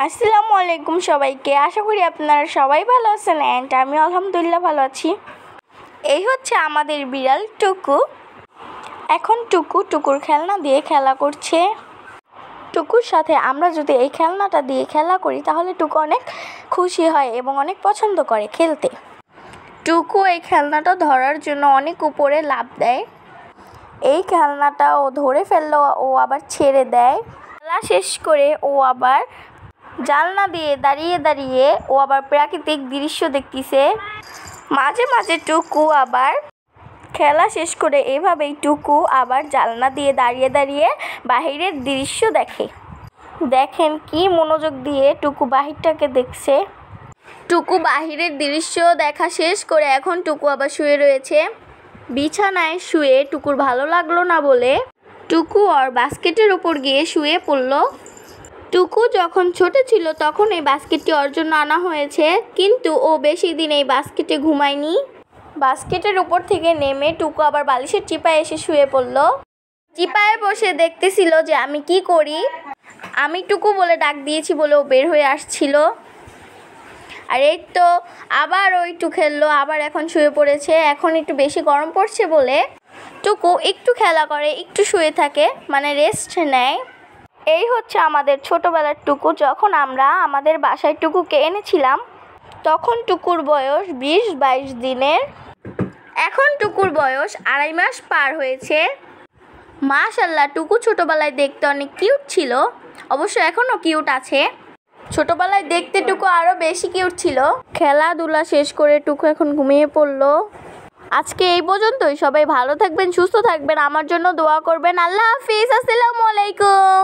আসসালামু আলাইকুম সবাইকে। আশা করি আপনারা সবাই ভালো আছেন অ্যান্ড আমি আলহামদুলিল্লাহ ভালো আছি। এই হচ্ছে আমাদের বিড়াল টুকু। এখন টুকুর খেলনা দিয়ে খেলা করছে। টুকুর সাথে আমরা যদি এই খেলনাটা দিয়ে খেলা করি তাহলে টুকু অনেক খুশি হয় এবং অনেক পছন্দ করে খেলতে। টুকু এই খেলনাটা ধরার জন্য অনেক উপরে লাফ দেয়। এই খেলনাটা ও ধরে ফেললো ও আবার ছেড়ে দেয়। খেলা শেষ করে ও আবার জানলা দিয়ে দাঁড়িয়ে ও আবার প্রাকৃতিক দৃশ্য দেখতেছে। মাঝে মাঝে টুকু আবার খেলা শেষ করে এভাবেই টুকু আবার জানলা দিয়ে দাঁড়িয়ে বাহিরের দৃশ্য দেখে। দেখেন কি মনোযোগ দিয়ে টুকু বাহিরটাকে দেখছে। টুকু বাহিরের দৃশ্য দেখা শেষ করে এখন টুকু আবার শুয়ে রয়েছে। বিছানায় শুয়ে টুকুর ভালো লাগলো না বলে টুকু ওর বাস্কেটের উপর গিয়ে শুয়ে পড়ল। টুকু যখন ছোট ছিল তখন এই বাস্কেটটি ওর জন্য আনা হয়েছে, কিন্তু ও বেশি দিন এই বাস্কেটে ঘুমায়নি। বাস্কেটের উপর থেকে নেমে টুকু আবার বালিশের চিপায় এসে শুয়ে পড়ল। চিপায় বসে দেখতেছিল যে আমি কি করি। আমি টুকু বলে ডাক দিয়েছি বলে ও বের হয়ে আসছিল। আর এই তো আবার ও একটু খেললো, আবার এখন শুয়ে পড়েছে। এখন একটু বেশি গরম পড়ছে বলে টুকু একটু খেলা করে, একটু শুয়ে থাকে, মানে রেস্ট নেয়। এই হচ্ছে আমাদের ছোটোবেলার টুকু। যখন আমরা আমাদের বাসায় টুকুকে এনেছিলাম তখন টুকুর বয়স 20-22 দিনের। এখন টুকুর বয়স 2.5 মাস পার হয়েছে। মাশাআল্লাহ, টুকু ছোটোবেলায় দেখতে অনেক কিউট ছিল, অবশ্য এখনও কিউট আছে। ছোটোবেলায় দেখতে টুকু আরও বেশি কিউট ছিল। খেলাধুলা শেষ করে টুকু এখন ঘুমিয়ে পড়লো। আজকে এই পর্যন্তই। সবাই ভালো থাকবেন, সুস্থ থাকবেন, আমার জন্য দোয়া করবেন। আল্লাহ হাফিজ। আসসালামু আলাইকুম।